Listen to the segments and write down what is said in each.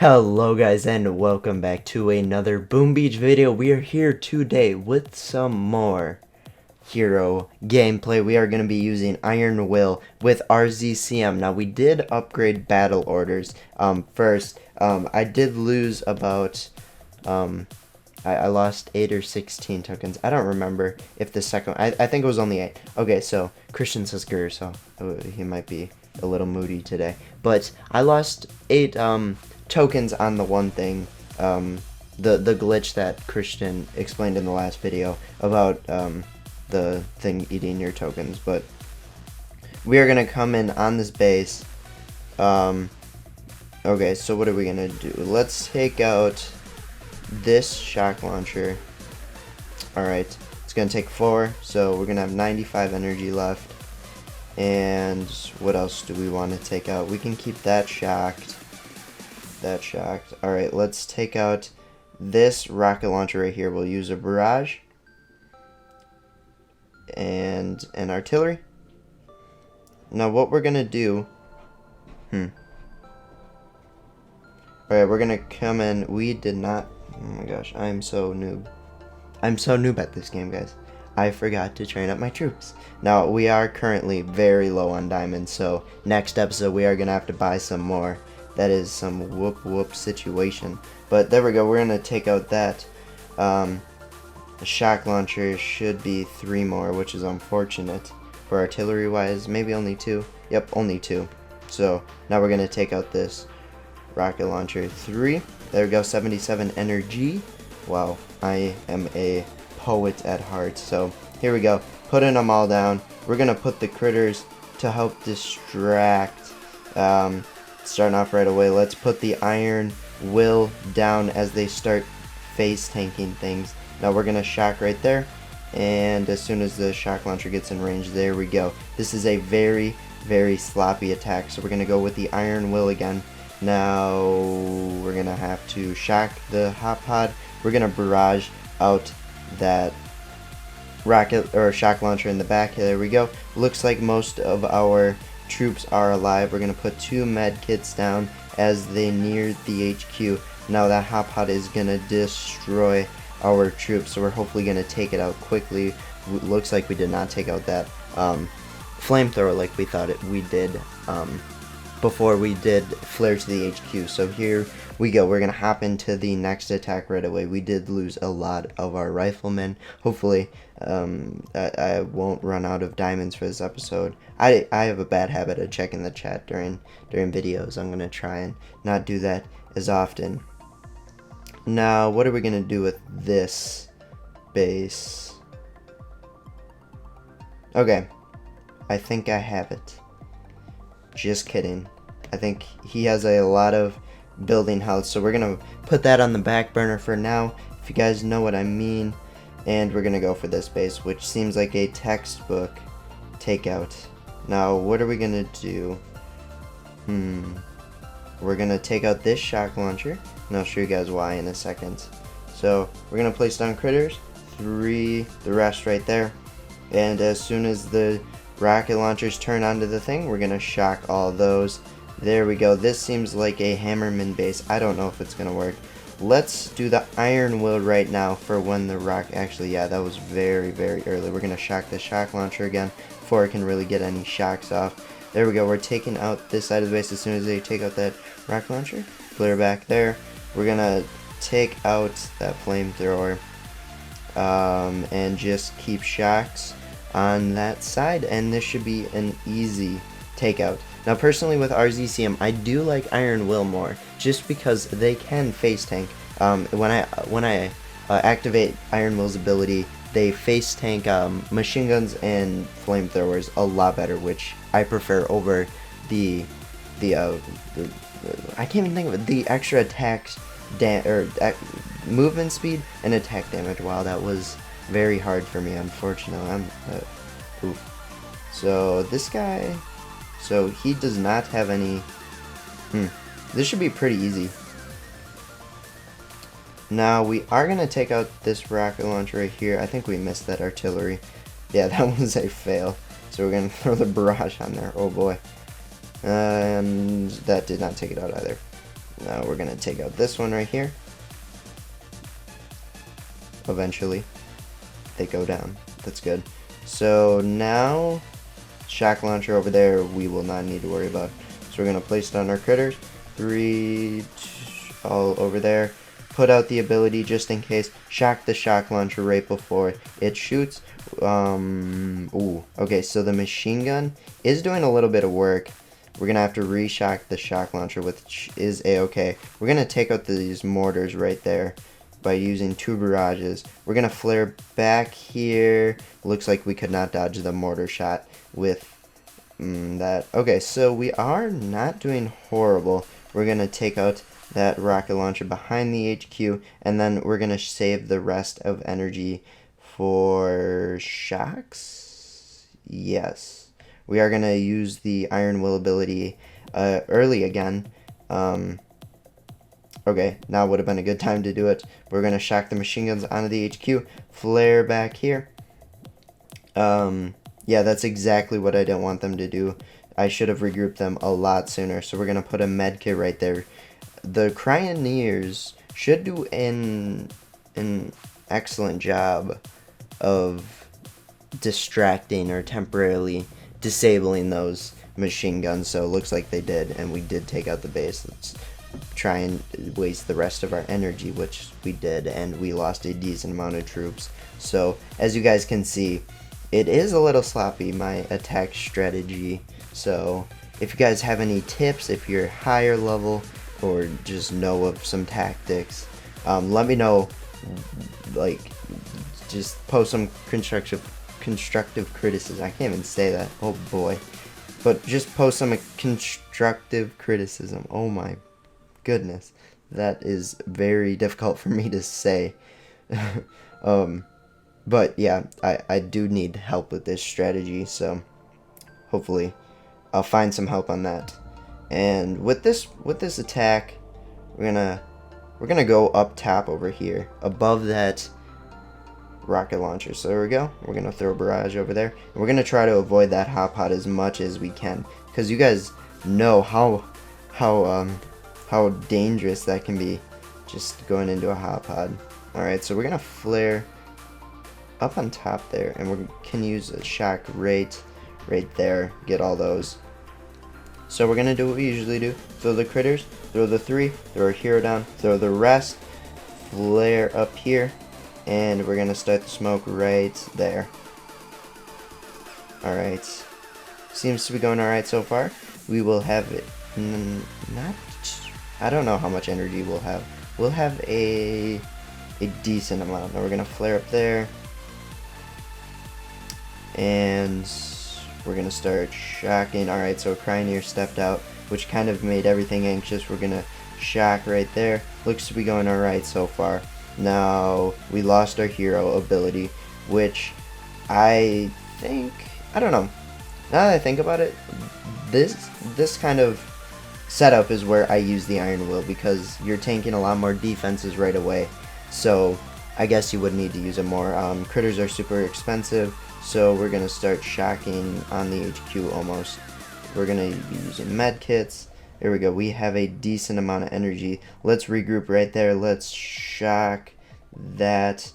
Hello guys and welcome back to another Boom Beach video. We are here today with some more hero gameplay. We are going to be using Iron Will with RZCM. Now we did upgrade battle orders. First, I did lose about, I lost 8 or 16 tokens. I don't remember if the second, I think it was only 8. Okay, so Christian says grr, so he might be a little moody today. But I lost 8, tokens on the one thing, the glitch that Christian explained in the last video about the thing eating your tokens. But we are gonna come in on this base. Okay, so what are we gonna do? Let's take out this shock launcher. Alright, it's gonna take 4, so we're gonna have 95 energy left. And what else do we want to take out? We can keep that shocked. Alright, let's take out this rocket launcher right here. We'll use a barrage and an artillery. Now what we're gonna do, alright, we're gonna come in. We did not, oh my gosh, I'm so noob at this game, guys. I forgot to train up my troops. Now we are currently very low on diamonds, so next episode we are gonna have to buy some more. That is some whoop situation. But there we go. We're gonna take out that. The shock launcher should be 3 more, which is unfortunate for artillery wise. Maybe only 2. Yep, only 2. So now we're gonna take out this rocket launcher. 3. There we go. 77 energy. Wow, I am a poet at heart. So here we go. Putting them all down. We're gonna put the critters to help distract. Starting off right away, let's put the Iron Will down as they start face tanking things. Now we're gonna shock right there, and as soon as the shock launcher gets in range, there we go. This is a very sloppy attack, so we're gonna go with the Iron Will again. Now we're gonna have to shock the hot pod. We're gonna barrage out that rocket or shock launcher in the back. There we go. Looks like most of our troops are alive. We're gonna put 2 med kits down as they near the HQ. Now that hot pot is gonna destroy our troops, so we're hopefully gonna take it out quickly. Looks like we did not take out that flamethrower like we thought we did before we did flare to the HQ. So here we go. We're gonna hop into the next attack right away. We did lose a lot of our riflemen. Hopefully I won't run out of diamonds for this episode. I have a bad habit of checking the chat during videos. I'm gonna try and not do that as often. Now what are we gonna do with this base? Okay, I think I have it. Just kidding. I think he has a lot of building health, so we're gonna put that on the back burner for now, if you guys know what I mean. And we're gonna go for this base, which seems like a textbook takeout. Now what are we gonna do? We're gonna take out this shock launcher, and I'll show you guys why in a second. So we're gonna place down critters, 3, the rest right there, and as soon as the rocket launchers turn onto the thing, we're gonna shock all those. There we go. This seems like a Hammerman base. I don't know if it's gonna work. Let's do the Iron Will right now for when the rock, actually, yeah, that was very early. We're gonna shock the shock launcher again before it can really get any shocks off. There we go. We're taking out this side of the base as soon as they take out that rocket launcher. Flare back there. We're gonna take out that flamethrower and just keep shocks on that side, and this should be an easy takeout. Now personally with RZCM, I do like Iron Will more, just because they can face tank. When I activate Iron Will's ability, they face tank machine guns and flamethrowers a lot better, which I prefer over the I can't even think of it, the extra attacks movement speed and attack damage. Wow, that was very hard for me, unfortunately. So this guy, so he does not have any. This should be pretty easy. Now we are gonna take out this rocket launcher right here. I think we missed that artillery. Yeah, that was a fail. So we're gonna throw the barrage on there. Oh boy. And that did not take it out either. Now we're gonna take out this one right here. Eventually, they go down. That's good. So now, shock launcher over there, we will not need to worry about. So we're gonna place it on our critters. 3, 2, all over there. Put out the ability just in case. Shock the shock launcher right before it shoots. Ooh. Okay, so the machine gun is doing a little bit of work. We're gonna have to re-shock the shock launcher, which is a-okay. We're gonna take out these mortars right there by using 2 barrages. We're gonna flare back here. Looks like we could not dodge the mortar shot with that. Okay, so we are not doing horrible. We're gonna take out that rocket launcher behind the HQ, and then we're gonna save the rest of energy for shocks. Yes, we are gonna use the Iron Will ability early again. Okay, now would have been a good time to do it. We're gonna shock the machine guns onto the HQ, flare back here. Yeah, that's exactly what I didn't want them to do. I should have regrouped them a lot sooner. So we're gonna put a med kit right there. The Cryoneers should do an excellent job of distracting or temporarily disabling those machine guns. So it looks like they did, and we did take out the base. Let's try and waste the rest of our energy, which we did, and we lost a decent amount of troops. So as you guys can see, it is a little sloppy, my attack strategy. So if you guys have any tips, if you're higher level or just know of some tactics, let me know. Like, just post some constructive criticism. I can't even say that. Oh boy. But just post some constructive criticism. Oh my goodness. That is very difficult for me to say. But yeah, I do need help with this strategy, so hopefully I'll find some help on that. And with this attack, we're gonna go up top over here, above that rocket launcher. So there we go. We're gonna throw a barrage over there, and we're gonna try to avoid that hot pot as much as we can, because you guys know how dangerous that can be, just going into a hot pod. All right, so we're gonna flare up on top there, and we can use a shock right there, get all those. So we're gonna do what we usually do: throw the critters, throw the 3, throw our hero down, throw the rest, flare up here, and we're gonna start the smoke right there. Alright, seems to be going alright so far. We will have it, I don't know how much energy we'll have. We'll have a decent amount. Now we're gonna flare up there, and we're gonna start shocking. Alright, so Cryoneer stepped out, which kind of made everything anxious. We're gonna shock right there. Looks to be going alright so far. Now, we lost our hero ability, which I don't know. Now that I think about it, this kind of setup is where I use the Iron Will, because you're tanking a lot more defenses right away. So I guess you would need to use it more. Critters are super expensive, so we're gonna start shocking on the HQ almost. We're gonna be using med kits. There we go. We have a decent amount of energy. Let's regroup right there. Let's shock that.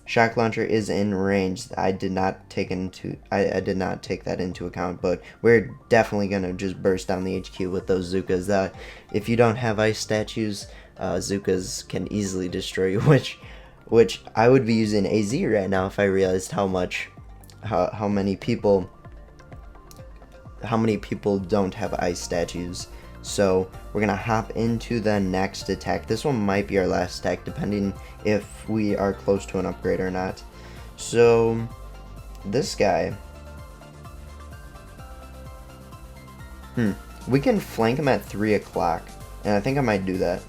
Shock launcher is in range. I did not take that into account, but we're definitely gonna just burst down the HQ with those Zookas. If you don't have ice statues, Zookas can easily destroy you, which I would be using AZ right now if I realized how many people don't have ice statues. So we're gonna hop into the next attack. This one might be our last attack, depending if we are close to an upgrade or not. So this guy, we can flank him at 3 o'clock, and I think I might do that.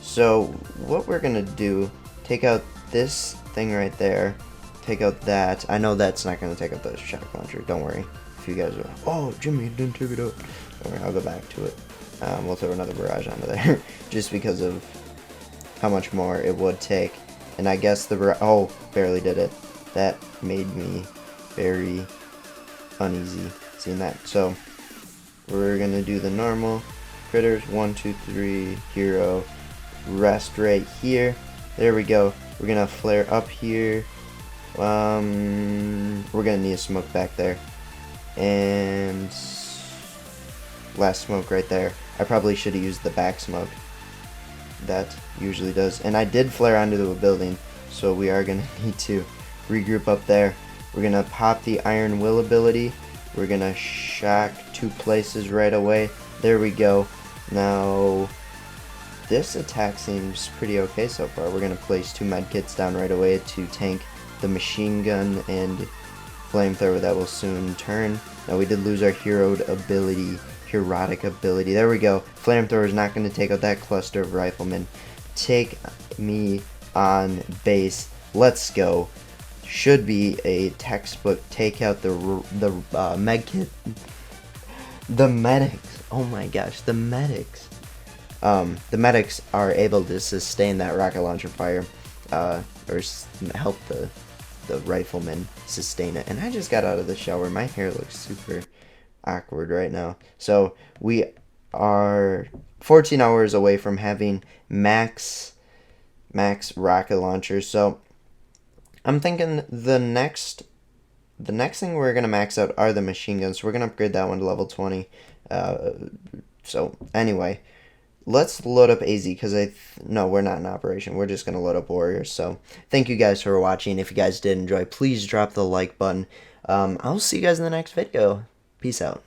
So what we're gonna do, take out this thing right there, take out that. I know that's not gonna take out the shock launcher, don't worry. If you guys are like, oh, Jimmy, you didn't take it out. Don't worry, I'll go back to it. We'll throw another barrage onto there, just because of how much more it would take. And I guess barely did it. That made me very uneasy seeing that. So we're gonna do the normal, critters. 1, 2, 3, hero. Rest right here. There we go. We're gonna flare up here. We're gonna need a smoke back there. And last smoke right there. I probably should have used the back smoke. That usually does. And I did flare onto a building, so we are gonna need to regroup up there. We're gonna pop the Iron Will ability. We're gonna shock 2 places right away. There we go. Now this attack seems pretty okay so far. We're gonna place 2 medkits down right away to tank the machine gun and flamethrower that will soon turn. Now we did lose our heroic ability. There we go. Flamethrower is not going to take out that cluster of riflemen. Take me on base. Let's go. Should be a textbook. Take out the medkit. The medics. Oh my gosh, the medics. The medics are able to sustain that rocket launcher fire, or help the riflemen sustain it. And I just got out of the shower. My hair looks super awkward right now. So we are 14 hours away from having max rocket launchers. So I'm thinking the next thing we're gonna max out are the machine guns. So we're gonna upgrade that one to level 20. So anyway, let's load up AZ because no, we're not in operation. We're just gonna load up warriors. So thank you guys for watching. If you guys did enjoy, please drop the like button. I'll see you guys in the next video. Peace out.